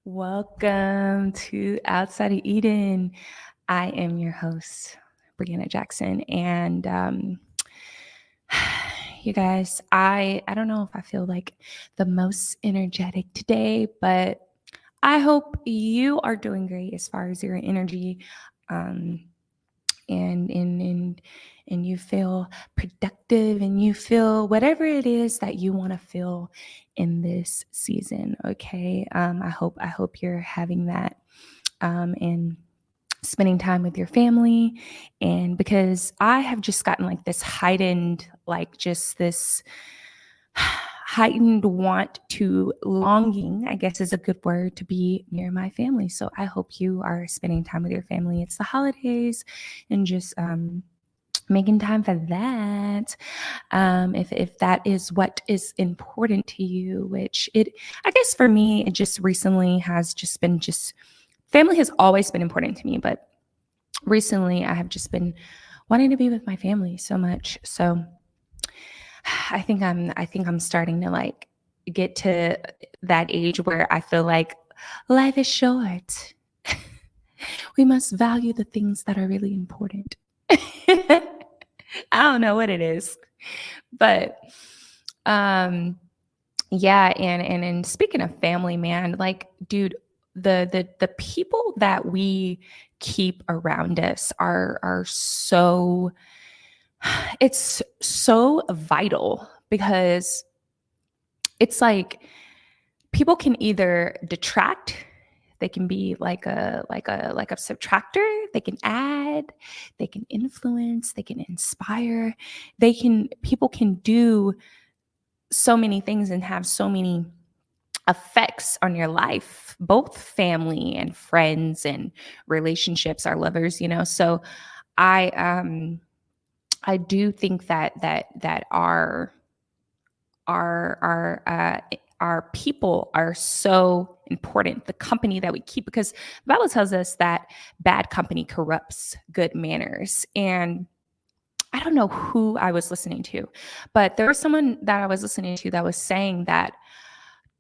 Welcome to Outside of Eden. I am your host, Brianna Jackson, and you guys, I don't know if I feel like the most energetic today, but I hope you are doing great as far as your energy, um, and you feel productive, and you feel whatever it is that you want to feel in this season. Okay, I hope you're having that, and spending time with your family. And because I have just gotten like this heightened, like just this heightened want to longing, I guess is a good word, to be near my family. So I hope you are spending time with your family. It's the holidays, and just making time for that. If that is what is important to you, which I guess for me, it just recently has just been family has always been important to me, but recently I have just been wanting to be with my family so much. So I think I'm starting to like get to that age where I feel like life is short. We must value the things that are really important. I don't know what it is, but um yeah, and speaking of family, man, like dude, the people that we keep around us are so it's so vital, because it's like people can either detract, they can be like a subtractor, they can add, they can influence, they can inspire, people can do so many things and have so many effects on your life, both family and friends and relationships, our lovers, so I do think that our people are so important, the company that we keep, because the Bible tells us that bad company corrupts good manners. And I don't know who I was listening to, but there was someone that I was listening to that was saying that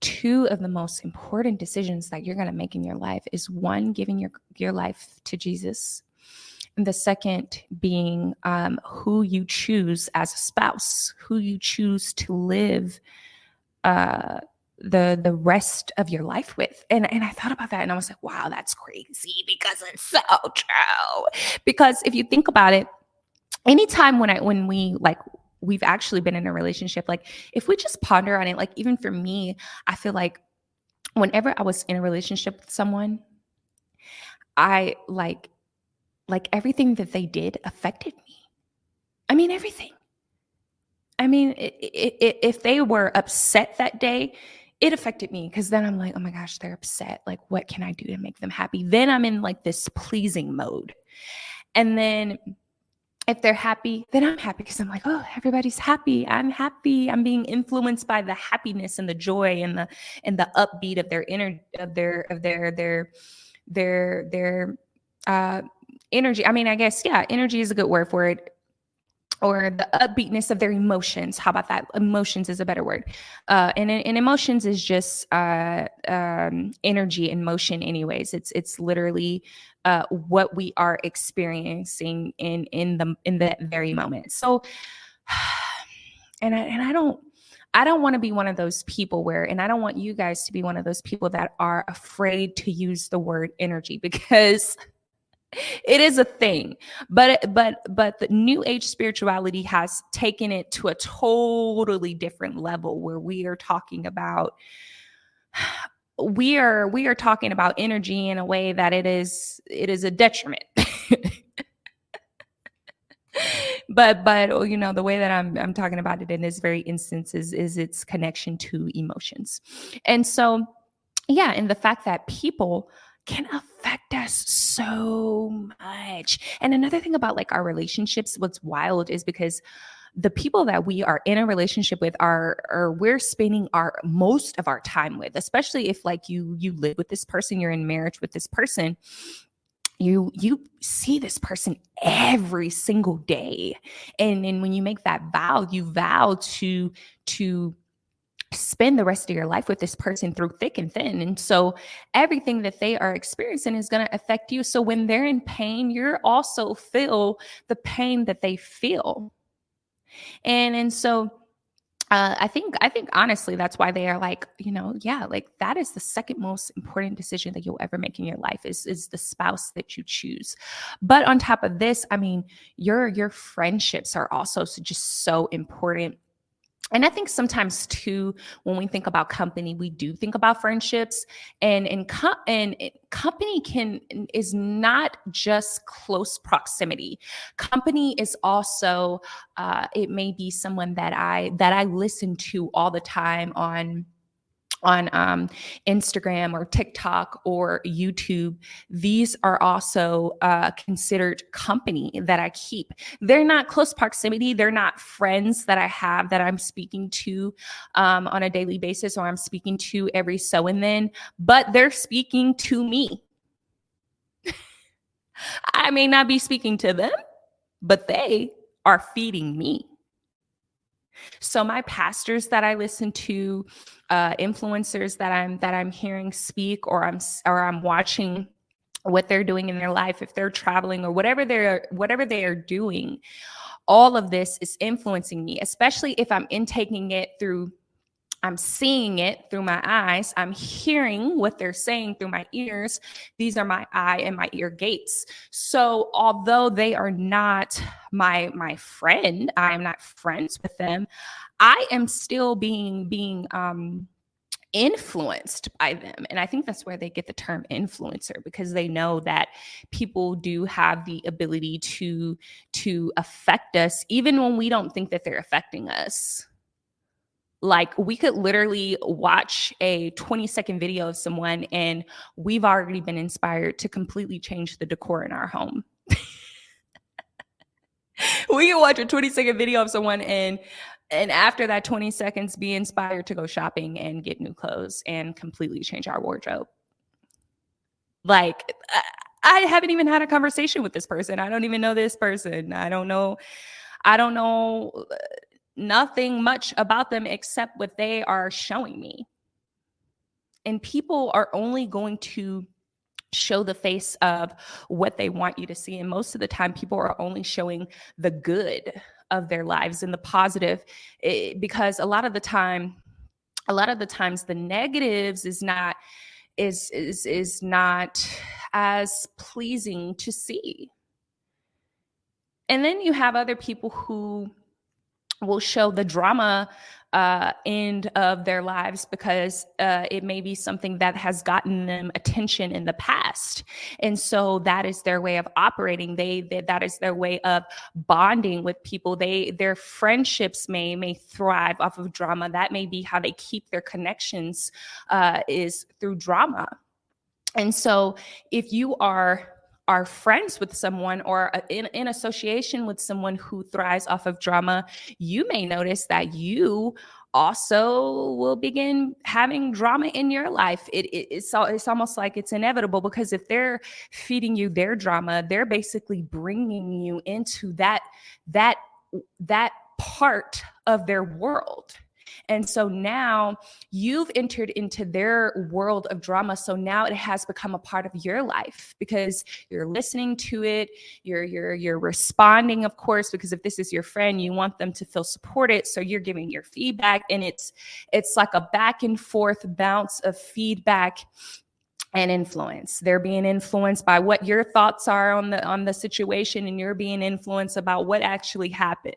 two of the most important decisions that you're going to make in your life is, one, giving your life to Jesus, and the second being who you choose as a spouse, who you choose to live uh, the rest of your life with. And I thought about that, and I was like, wow, that's crazy, because it's so true. Because if you think about it, anytime when we've actually been in a relationship, like if we just ponder on it, like even for me, I feel like whenever I was in a relationship with someone, I like everything that they did affected me. I mean, everything. I mean, if they were upset that day, it affected me, because then I'm like, oh my gosh, they're upset. Like, what can I do to make them happy? Then I'm in like this pleasing mode. And then if they're happy, then I'm happy, because I'm like, oh, everybody's happy. I'm happy. I'm being influenced by the happiness and the joy and the upbeat of their inner their uh energy. I mean, I guess, yeah, energy is a good word for it, or the upbeatness of their emotions. How about that? Emotions is a better word. And emotions is just energy and motion. Anyways, it's literally what we are experiencing in that very moment. So, and I don't want to be one of those people where, and I don't want you guys to be one of those people that are afraid to use the word energy, because it is a thing. But the new age spirituality has taken it to a totally different level, where we are talking about energy in a way that it is a detriment. But the way that I'm talking about it in this very instance is its connection to emotions. And so, yeah, and the fact that people can affect us so much. And another thing about like our relationships, what's wild is, because the people that we are in a relationship with are we're spending our most of our time with, especially if like you live with this person, you're in marriage with this person, you see this person every single day. And when you make that vow, you vow to spend the rest of your life with this person through thick and thin. And so everything that they are experiencing is going to affect you. So when they're in pain, you're also feel the pain that they feel. And so I think honestly, that's why they are like, yeah, like that is the second most important decision that you'll ever make in your life is the spouse that you choose. But on top of this, I mean, your friendships are also just so important. And I think sometimes too, when we think about company, we do think about friendships, company is not just close proximity. Company is also it may be someone that I listen to all the time on Instagram or TikTok or YouTube. These are also considered company that I keep. They're not close proximity. They're not friends that I have that I'm speaking to on a daily basis or I'm speaking to every so and then, but they're speaking to me. I may not be speaking to them, but they are feeding me. So my pastors that I listen to, influencers that I'm hearing speak, or I'm watching what they're doing in their life, if they're traveling or whatever they are doing, all of this is influencing me, especially if I'm intaking it through. I'm seeing it through my eyes. I'm hearing what they're saying through my ears. These are my eye and my ear gates. So although they are not my friend, I am not friends with them. I am still being influenced by them. And I think that's where they get the term influencer, because they know that people do have the ability to affect us even when we don't think that they're affecting us. Like, we could literally watch a 20-second video of someone and we've already been inspired to completely change the decor in our home. We can watch a 20-second video of someone and after that 20 seconds be inspired to go shopping and get new clothes and completely change our wardrobe. Like, I haven't even had a conversation with this person. I don't even know this person. I don't know nothing much about them except what they are showing me. And people are only going to show the face of what they want you to see. And most of the time, people are only showing the good of their lives and the positive, because a lot of the times the negatives is not as pleasing to see. And then you have other people who will show the drama end of their lives because it may be something that has gotten them attention in the past. And so that is their way of operating. That is their way of bonding with people. Their friendships may thrive off of drama. That may be how they keep their connections, is through drama. And so if you are friends with someone or in association with someone who thrives off of drama, you may notice that you also will begin having drama in your life. It's almost like it's inevitable, because if they're feeding you their drama, they're basically bringing you into that part of their world. And so now you've entered into their world of drama. So now it has become a part of your life because you're listening to it. You're responding, of course, because if this is your friend, you want them to feel supported. So you're giving your feedback, and it's like a back and forth bounce of feedback and influence. They're being influenced by what your thoughts are on the situation, and you're being influenced about what actually happened.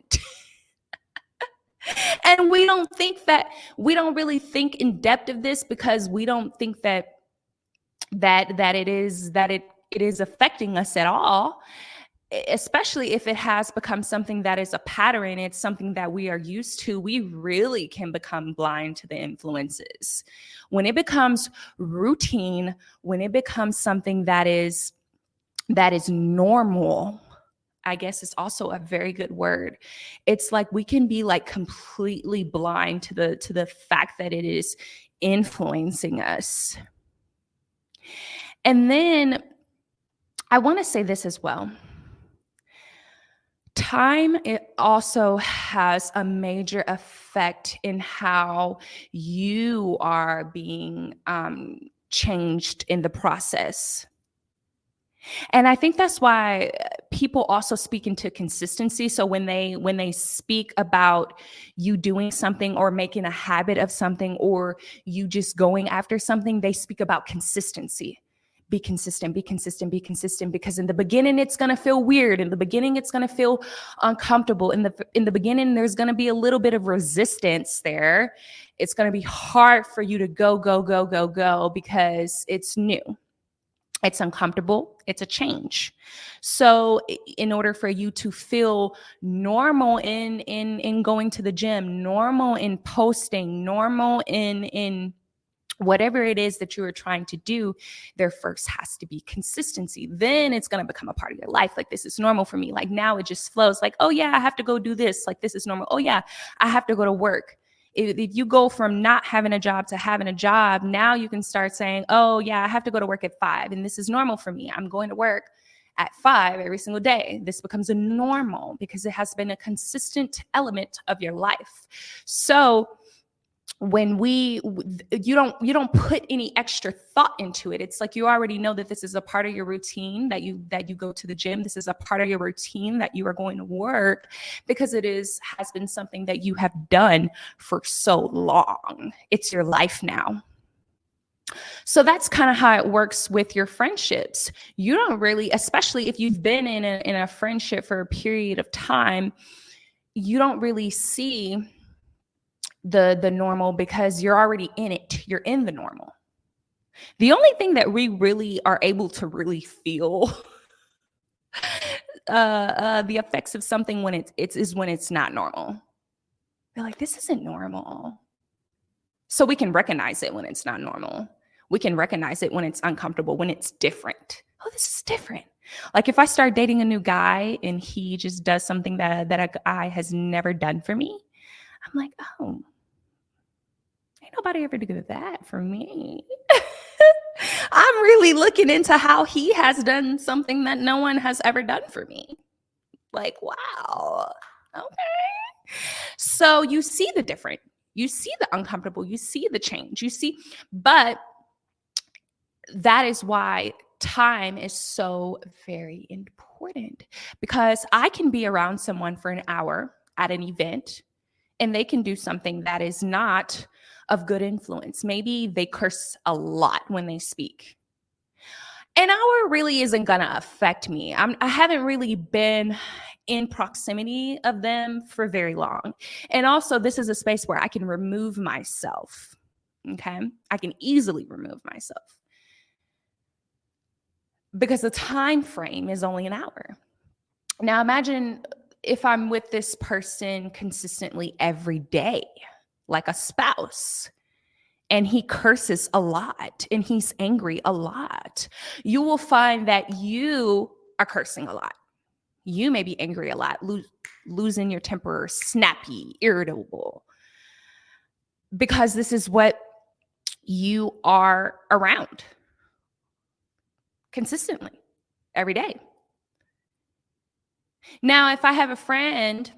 And we don't really think in depth of this, because we don't think that it is affecting us at all, especially if it has become something that is a pattern. It's something that we are used to. We really can become blind to the influences when it becomes routine, when it becomes something that is normal. I guess it's also a very good word. It's like we can be like completely blind to the fact that it is influencing us. And then I want to say this as well. Time, it also has a major effect effect in how you are being changed in the process. And I think that's why people also speak into consistency. So when they speak about you doing something or making a habit of something or you just going after something, they speak about consistency. Be consistent, be consistent, be consistent, because in the beginning it's going to feel weird. In the beginning it's going to feel uncomfortable. In the beginning there's going to be a little bit of resistance there. It's going to be hard for you to go because it's new. It's uncomfortable. It's a change. So in order for you to feel normal in going to the gym, normal in posting, normal in whatever it is that you are trying to do, there first has to be consistency. Then it's going to become a part of your life. Like, this is normal for me. Like, now it just flows. Like, oh yeah, I have to go do this. Like, this is normal. Oh yeah, I have to go to work. If you go from not having a job to having a job, now you can start saying, oh yeah, I have to go to work at 5. And this is normal for me. I'm going to work at 5 every single day. This becomes a normal because it has been a consistent element of your life. So when you don't put any extra thought into it. It's like you already know that this is a part of your routine, that you go to the gym. This is a part of your routine that you are going to work, because has been something that you have done for so long. It's your life now. So that's kind of how it works with your friendships. You don't really, especially if you've been in a friendship for a period of time, you don't really see the normal because you're already in it. You're in the normal. The only thing that we really are able to really feel the effects of something when it's when it's not normal. They're like, this isn't normal. So we can recognize it when it's not normal. We can recognize it when it's uncomfortable, when it's different. Oh, this is different. Like, if I start dating a new guy and he just does something that a guy has never done for me, I'm like, oh, ain't nobody ever do that for me. I'm really looking into how he has done something that no one has ever done for me. Like, wow. Okay. So you see the different, you see the uncomfortable, you see the change, but that is why time is so very important, because I can be around someone for an hour at an event and they can do something that is not of good influence. Maybe they curse a lot when they speak. An hour really isn't going to affect me. I haven't really been in proximity of them for very long. And also, this is a space where I can remove myself. Okay. I can easily remove myself because the time frame is only an hour. Now, imagine if I'm with this person consistently every day, like a spouse, and he curses a lot and he's angry a lot, you will find that you are cursing a lot. You may be angry a lot, losing your temper, snappy, irritable, because this is what you are around consistently every day. Now, if I have a friend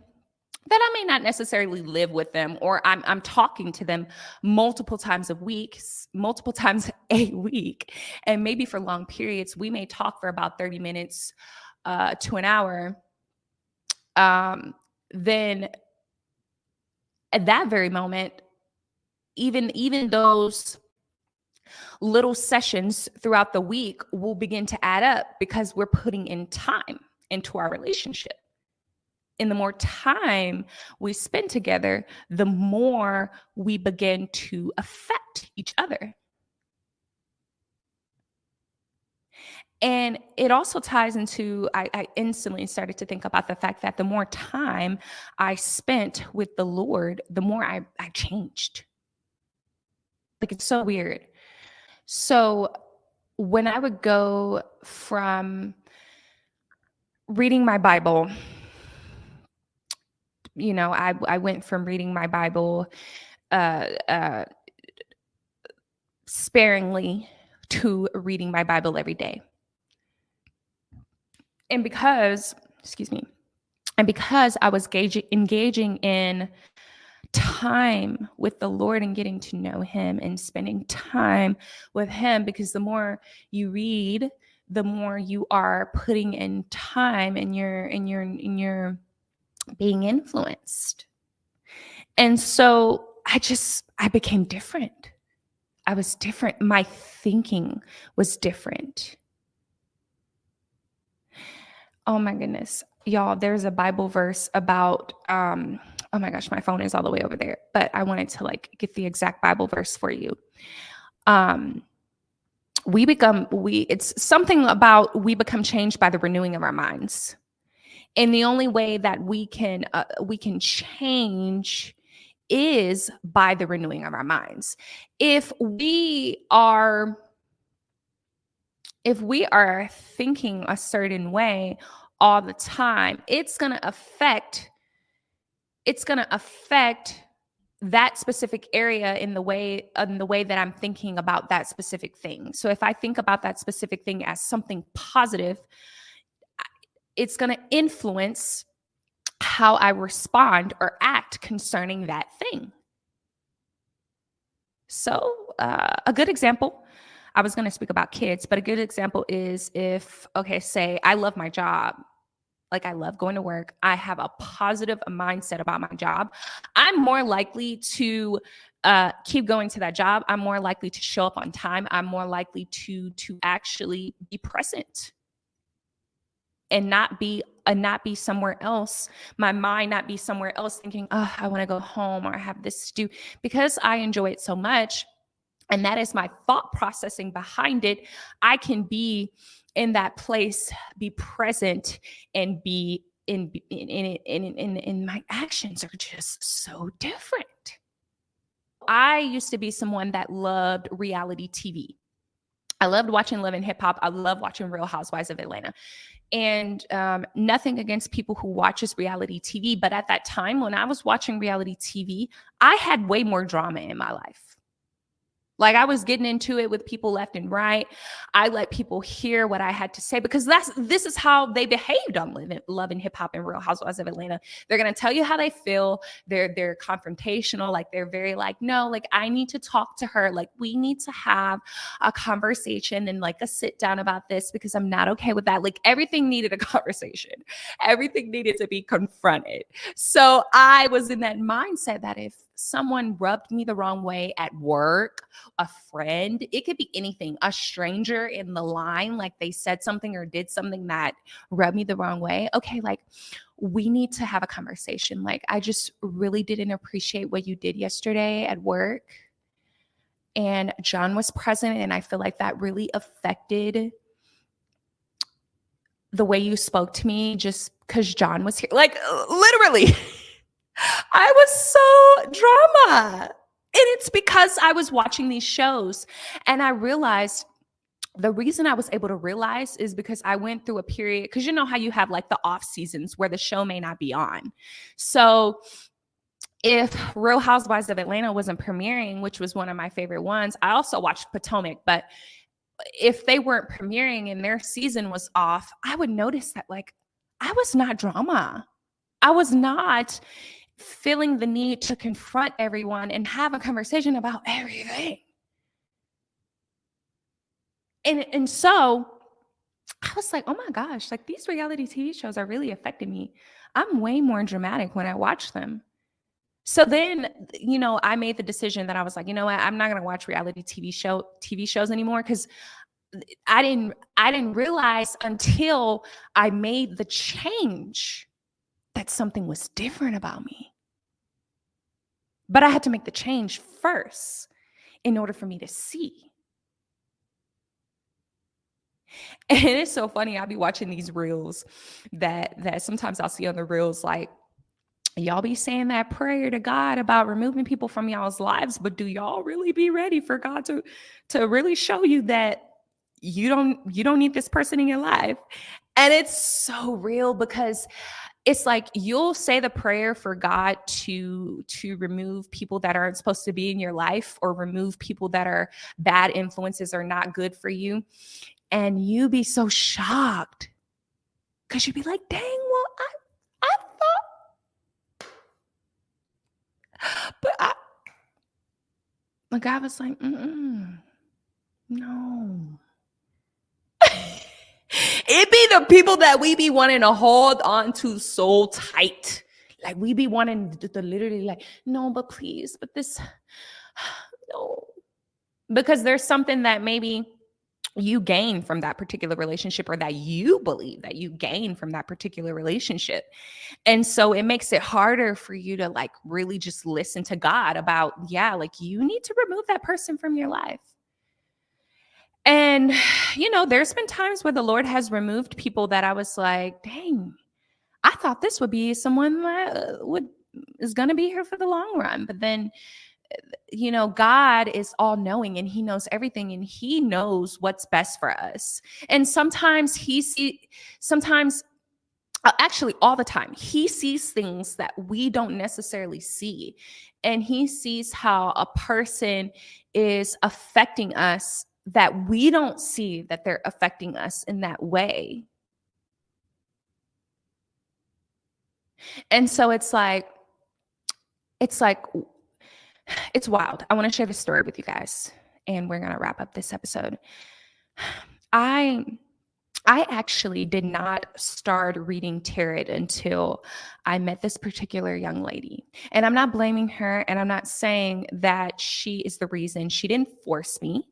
that I may not necessarily live with them, or I'm talking to them multiple times a week, and maybe for long periods, we may talk for about 30 minutes to an hour. Then at that very moment, even those little sessions throughout the week will begin to add up because we're putting in time into our relationship. And the more time we spend together, the more we begin to affect each other. And it also ties into, I instantly started to think about the fact that the more time I spent with the Lord, the more I changed. Like, it's so weird. So when I would go from reading my Bible, I went from reading my Bible sparingly to reading my Bible every day. And because I was engaging in time with the Lord and getting to know him and spending time with him, because the more you read, the more you are putting in time and you're being influenced. And so I became different. I was different. My thinking was different. Oh my goodness. Y'all, there's a Bible verse about oh my gosh, my phone is all the way over there, but I wanted to like get the exact Bible verse for you. Um it's something about we become changed by the renewing of our minds. And the only way that we can change is by the renewing of our minds. If we are thinking a certain way all the time, it's going to affect that specific area in the way that I'm thinking about that specific thing. So if I think about that specific thing as something positive, it's going to influence how I respond or act concerning that thing. So a good example, I was going to speak about kids, but a good example is if, okay, say I love my job. Like I love going to work. I have a positive mindset about my job. I'm more likely to keep going to that job. I'm more likely to show up on time. I'm more likely to actually be present and not be somewhere else. My mind not be somewhere else thinking, oh, I want to go home or I have this to do, because I enjoy it so much. And that is my thought processing behind it. I can be in that place, be present, and be in it. And my actions are just so different. I used to be someone that loved reality TV. I loved watching Love and Hip Hop. I love watching Real Housewives of Atlanta. And nothing against people who watches reality TV. But at that time, when I was watching reality TV, I had way more drama in my life. Like I was getting into it with people left and right. I let people hear what I had to say because this is how they behaved on Love and Hip Hop and Real Housewives of Atlanta. They're gonna tell you how they feel. They're confrontational. Like they're very like, no, like I need to talk to her. Like we need to have a conversation and like a sit down about this because I'm not okay with that. Like everything needed a conversation. Everything needed to be confronted. So I was in that mindset that if someone rubbed me the wrong way at work, a friend, it could be anything, a stranger in the line, like they said something or did something that rubbed me the wrong way. Okay, like we need to have a conversation. Like I just really didn't appreciate what you did yesterday at work. And John was present, and I feel like that really affected the way you spoke to me just because John was here. Like literally. I was so drama. And it's because I was watching these shows and I realized the reason I was able to realize is because I went through a period, because you know how you have like the off seasons where the show may not be on. So if Real Housewives of Atlanta wasn't premiering, which was one of my favorite ones, I also watched Potomac, but if they weren't premiering and their season was off, I would notice that like I was not drama. I was not feeling the need to confront everyone and have a conversation about everything. And so I was like, oh my gosh, like these reality TV shows are really affecting me. I'm way more dramatic when I watch them. So then, you know, I made the decision that I was like, you know what, I'm not going to watch reality TV shows anymore because I didn't realize until I made the change that something was different about me. But I had to make the change first in order for me to see. And it's so funny. I'll be watching these reels that sometimes I'll see on the reels like, y'all be saying that prayer to God about removing people from y'all's lives, but do y'all really be ready for God to really show you that you don't need this person in your life? And it's so real because it's like you'll say the prayer for God to remove people that aren't supposed to be in your life or remove people that are bad influences or not good for you. And you be so shocked because you'd be like, dang, well, I thought But God was like, no. It be the people that we be wanting to hold on to so tight. Like we be wanting to literally like, no, but please, but this, no. Because there's something that maybe you gain from that particular relationship or that you believe that you gain from that particular relationship. And so it makes it harder for you to like really just listen to God about, yeah, like you need to remove that person from your life. And, there's been times where the Lord has removed people that I was like, dang, I thought this would be someone that is going to be here for the long run. But then, God is all knowing and he knows everything and he knows what's best for us. And sometimes sometimes actually all the time he sees things that we don't necessarily see, and he sees how a person is affecting us that we don't see that they're affecting us in that way. And so it's like it's wild. I want to share this story with you guys and we're going to wrap up this episode. I actually did not start reading tarot until I met this particular young lady. And I'm not blaming her and I'm not saying that she is the reason. She didn't force me.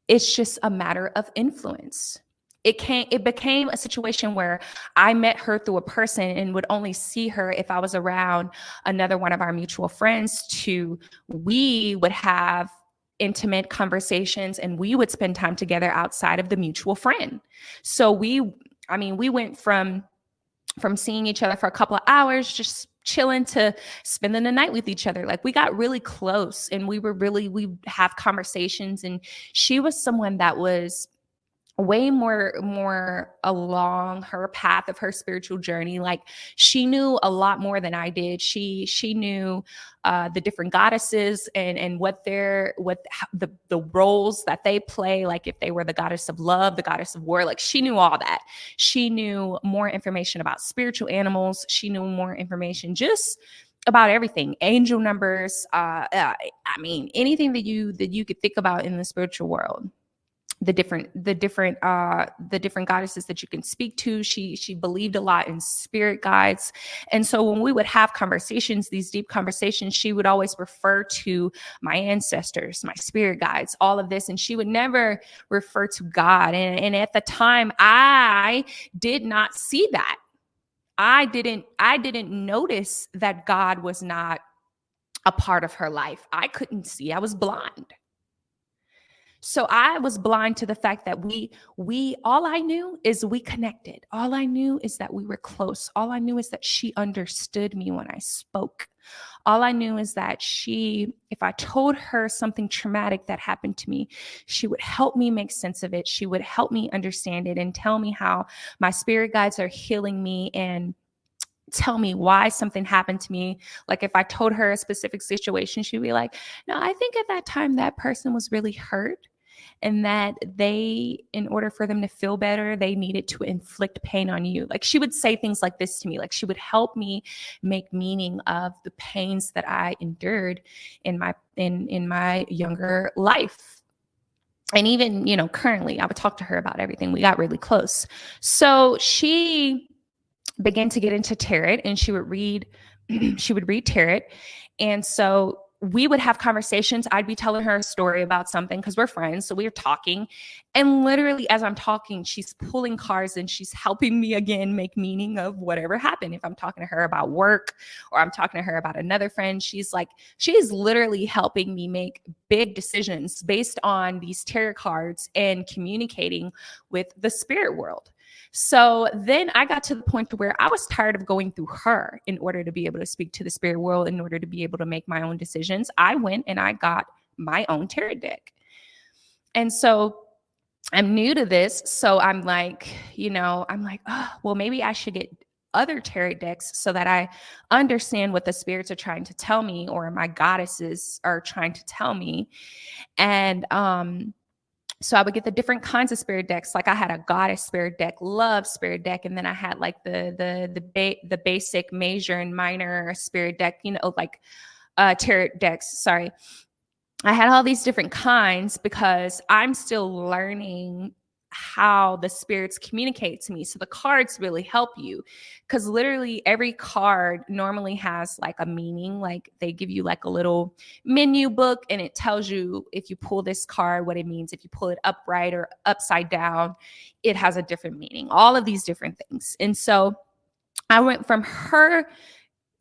It's just a matter of influence. It became a situation where I met her through a person and would only see her if I was around another one of our mutual friends. We would have intimate conversations and we would spend time together outside of the mutual friend. So we went from seeing each other for a couple of hours, just chilling, to spending the night with each other. Like we got really close and we have conversations, and she was someone that was way more along her path of her spiritual journey. Like she knew a lot more than I did. She knew the different goddesses and what the roles that they play. Like if they were the goddess of love, the goddess of war, like she knew all that. She knew more information about spiritual animals. She knew more information just about everything, angel numbers. Anything that you could think about in the spiritual world. The different goddesses that you can speak to. She believed a lot in spirit guides. And so when we would have conversations, these deep conversations, she would always refer to my ancestors, my spirit guides, all of this. And she would never refer to God. And at the time, I did not see that. I didn't notice that God was not a part of her life. I couldn't see. I was blind. So I was blind to the fact that all I knew is we connected. All I knew is that we were close. All I knew is that she understood me when I spoke. All I knew is that if I told her something traumatic that happened to me, she would help me make sense of it. She would help me understand it and tell me how my spirit guides are healing me and tell me why something happened to me. Like if I told her a specific situation, she'd be like, no, I think at that time that person was really hurt, and that in order for them to feel better, they needed to inflict pain on you. Like she would say things like this to me. Like she would help me make meaning of the pains that I endured in my younger life. And even, currently I would talk to her about everything. We got really close. So she began to get into tarot, and she would read tarot. And so we would have conversations. I'd be telling her a story about something because we're friends. So we were talking, and literally as I'm talking, she's pulling cards and she's helping me again make meaning of whatever happened. If I'm talking to her about work or I'm talking to her about another friend, she is literally helping me make big decisions based on these tarot cards and communicating with the spirit world. So then I got to the point to where I was tired of going through her in order to be able to speak to the spirit world, in order to be able to make my own decisions. I went and I got my own tarot deck. And so I'm new to this. So I'm like, oh, well, maybe I should get other tarot decks so that I understand what the spirits are trying to tell me, or my goddesses are trying to tell me. And so I would get the different kinds of spirit decks. Like I had a goddess spirit deck, love spirit deck, and then I had like the basic major and minor spirit deck. Like tarot decks. Sorry. I had all these different kinds because I'm still learning how the spirits communicate to me. So the cards really help you because literally every card normally has like a meaning. Like they give you like a little menu book and it tells you if you pull this card, what it means. If you pull it upright or upside down, it has a different meaning, all of these different things. And so I went from her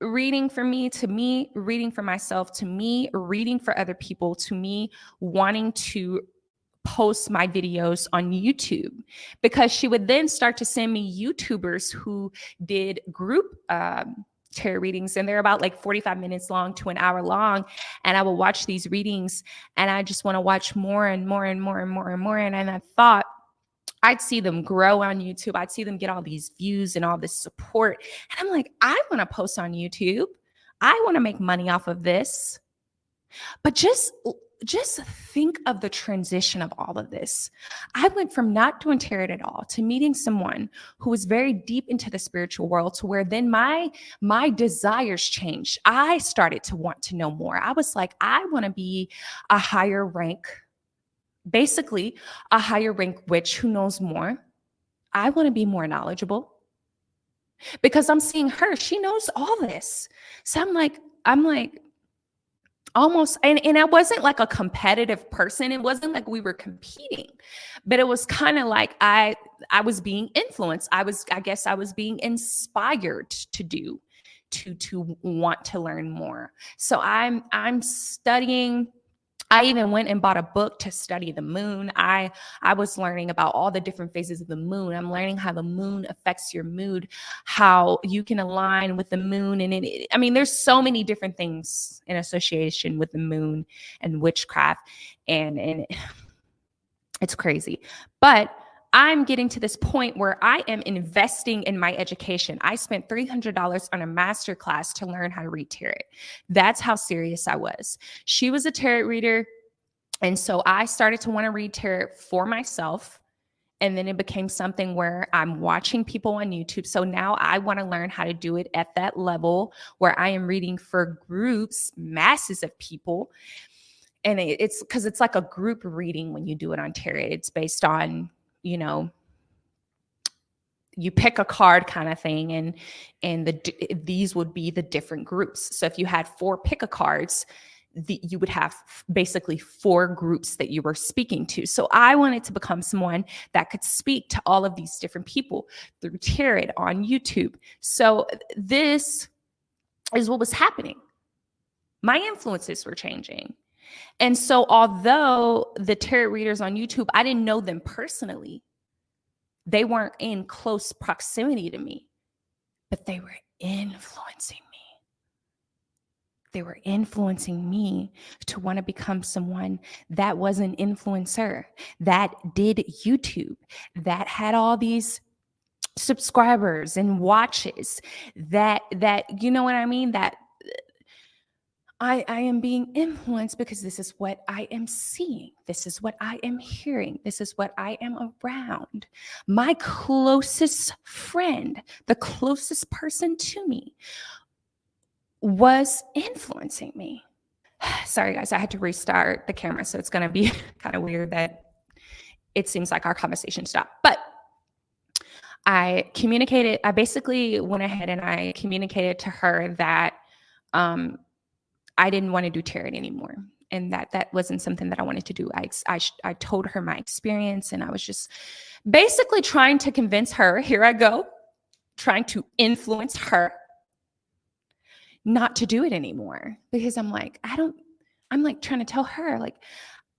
reading for me to me reading for myself to me reading for other people to me wanting to post my videos on YouTube because she would then start to send me YouTubers who did group tarot readings, and they're about like 45 minutes long to an hour long. And I would watch these readings and I just want to watch more and more and more and more and more. And I thought I'd see them grow on YouTube. I'd see them get all these views and all this support. And I'm like, I want to post on YouTube. I want to make money off of this. But just think of the transition of all of this. I went from not doing tarot at all to meeting someone who was very deep into the spiritual world to where then my desires changed. I started to want to know more. I was like, I want to be a higher rank, basically a higher rank witch who knows more. I want to be more knowledgeable because I'm seeing her. She knows all this. So I'm like almost, and I wasn't like a competitive person. It wasn't like we were competing, but it was kind of like I was being influenced. I guess I was being inspired to want to learn more. So I'm studying. I even went and bought a book to study the moon. I was learning about all the different phases of the moon. I'm learning how the moon affects your mood, how you can align with the moon. And I mean, there's so many different things in association with the moon and witchcraft. And it's crazy. But I'm getting to this point where I am investing in my education. I spent $300 on a master class to learn how to read tarot. That's how serious I was. She was a tarot reader. And so I started to want to read tarot for myself. And then it became something where I'm watching people on YouTube. So now I want to learn how to do it at that level where I am reading for groups, masses of people. And it's because it's like a group reading when you do it on tarot. It's based on, you pick a card kind of thing, and these would be the different groups. So if you had 4 pick a cards, you would have basically 4 groups that you were speaking to. So I wanted to become someone that could speak to all of these different people through tarot on YouTube. So this is what was happening. My influences were changing. And so although the tarot readers on YouTube, I didn't know them personally. They weren't in close proximity to me, but they were influencing me. They were influencing me to want to become someone that was an influencer, that did YouTube, that had all these subscribers and watches, that you know what I mean? That I am being influenced because this is what I am seeing. This is what I am hearing. This is what I am around. My closest friend, the closest person to me, was influencing me. Sorry, guys, I had to restart the camera, so it's going to be kind of weird that it seems like our conversation stopped. But I basically went ahead and I communicated to her that I didn't want to do tarot anymore, and that wasn't something that I wanted to do. I told her my experience, and I was just basically trying to convince her, here I go, trying to influence her not to do it anymore, because I'm like trying to tell her, like,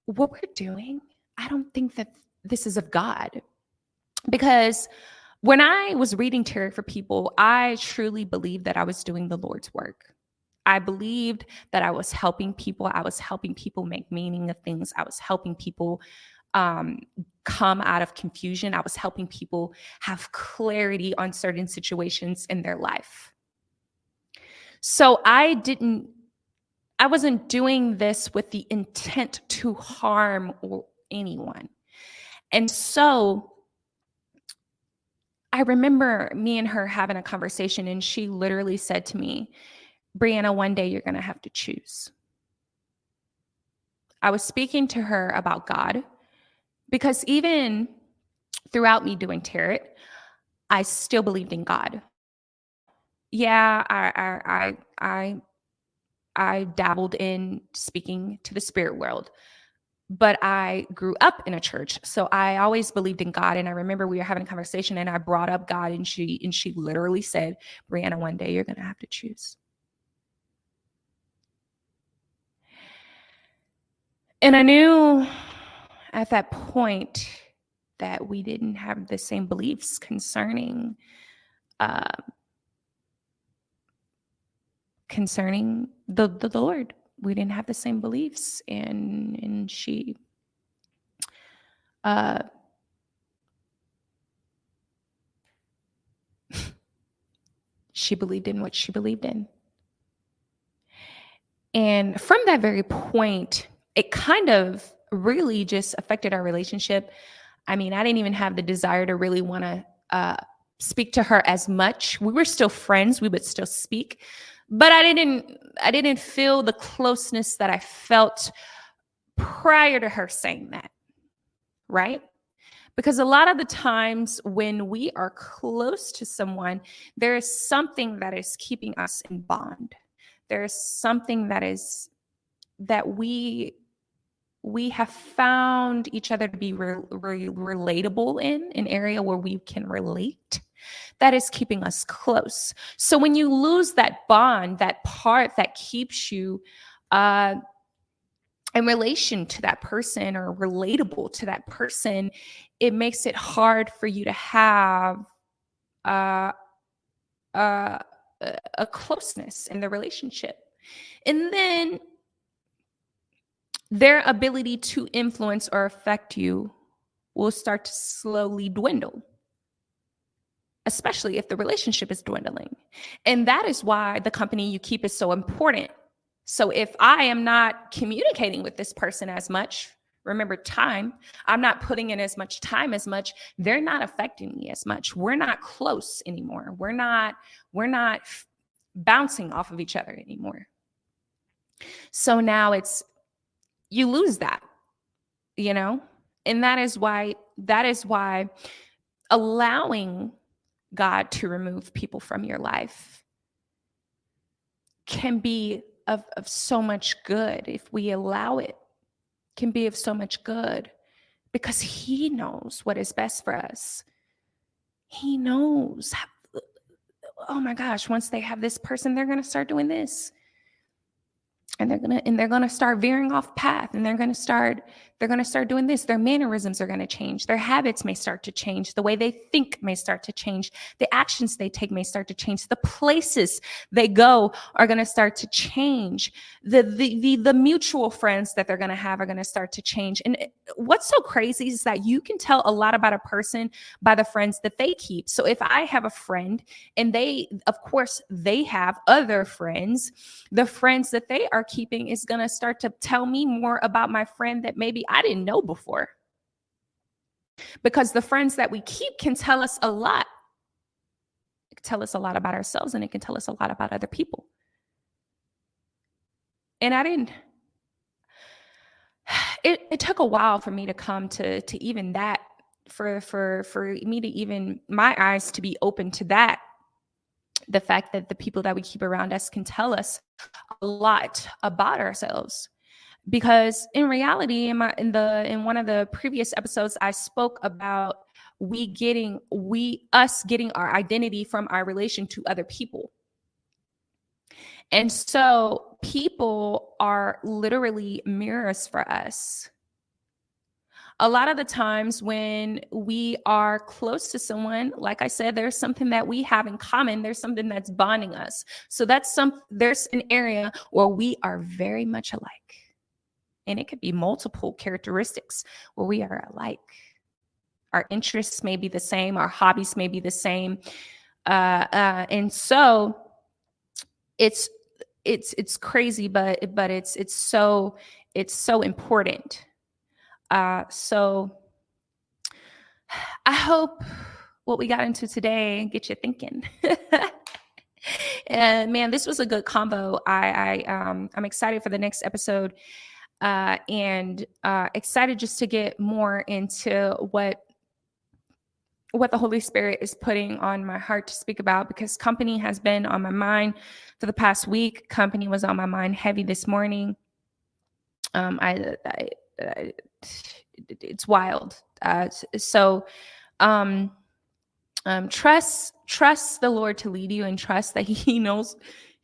what we're doing, I don't think that this is of God. Because when I was reading tarot for people, I truly believed that I was doing the Lord's work. I believed that I was helping people. I was helping people make meaning of things. I was helping people come out of confusion. I was helping people have clarity on certain situations in their life. So I wasn't doing this with the intent to harm anyone. And so I remember me and her having a conversation, and she literally said to me, Brianna, one day you're going to have to choose. I was speaking to her about God because even throughout me doing tarot, I still believed in God. Yeah, I dabbled in speaking to the spirit world, but I grew up in a church, so I always believed in God. And I remember we were having a conversation, and I brought up God, and she literally said, "Brianna, one day you're going to have to choose." And I knew at that point that we didn't have the same beliefs concerning uh, the Lord. We didn't have the same beliefs, and uh, she believed in what she believed in. And from that very point, it kind of really just affected our relationship. I mean, I didn't even have the desire to really want to speak to her as much. We were still friends, we would still speak, but I didn't feel the closeness that I felt prior to her saying that, right? Because a lot of the times when we are close to someone, there is something that is keeping us in bond. There is something that we have found each other to be relatable in an area where we can relate, that is keeping us close. So when you lose that bond, that part that keeps you uh, in relation to that person or relatable to that person, it makes it hard for you to have uh, uh, a closeness in the relationship. And then their ability to influence or affect you will start to slowly dwindle, especially if the relationship is dwindling. And that is why the company you keep is so important. So if I am not communicating with this person as much, remember time, I'm not putting in as much time as much, they're not affecting me as much. We're not close anymore. We're not bouncing off of each other anymore. So now you lose that, you know? And that is why allowing God to remove people from your life can be of so much good. If we allow it, can be of so much good because he knows what is best for us. He knows oh my gosh, once they have this person, they're going to start doing this, and they're gonna start veering off path, and they're gonna start doing this. Their mannerisms are gonna change. Their habits may start to change. The way they think may start to change. The actions they take may start to change. The places they go are gonna start to change. The mutual friends that they're gonna have are gonna start to change. And what's so crazy is that you can tell a lot about a person by the friends that they keep. So if I have a friend and of course, they have other friends, the friends that they are keeping is going to start to tell me more about my friend that maybe I didn't know before. Because the friends that we keep can tell us a lot. It can tell us a lot about ourselves, and it can tell us a lot about other people. And it took a while for me to come to even that, for me to even my eyes to be open to that. The fact that the people that we keep around us can tell us a lot about ourselves. Because in reality, in one of the previous episodes, I spoke about us getting our identity from our relation to other people. And so people are literally mirrors for us. A lot of the times when we are close to someone, like I said, there's something that we have in common. There's something that's bonding us. So there's an area where we are very much alike. And it could be multiple characteristics where we are alike. Our interests may be the same. Our hobbies may be the same. And so it's crazy, but it's so important. So I hope what we got into today get you thinking. Man, this was a good combo. I'm excited for the next episode, and excited just to get more into what the Holy Spirit is putting on my heart to speak about, because company has been on my mind for the past week. Company was on my mind heavy this morning. I it's wild. So um, trust the Lord to lead you, and trust that He knows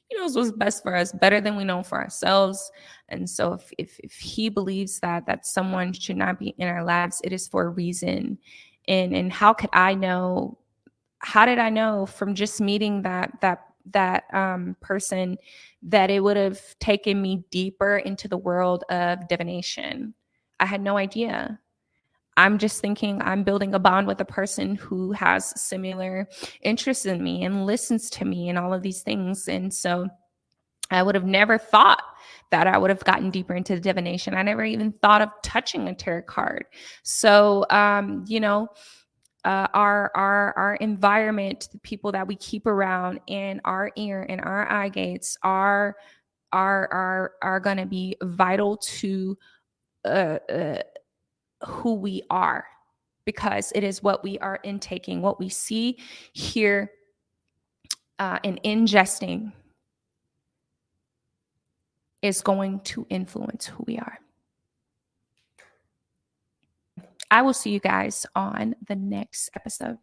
what's best for us, better than we know for ourselves. And so if He believes that someone should not be in our lives, it is for a reason. And how could I know? How did I know from just meeting that person that it would have taken me deeper into the world of divination? I had no idea. I'm just thinking I'm building a bond with a person who has similar interests in me and listens to me and all of these things. And so I would have never thought that I would have gotten deeper into divination. I never even thought of touching a tarot card. So, our environment, the people that we keep around, and our ear and our eye gates are going to be vital to uh, uh, who we are, because it is what we are intaking, what we see, hear, and ingesting is going to influence who we are. I will see you guys on the next episode.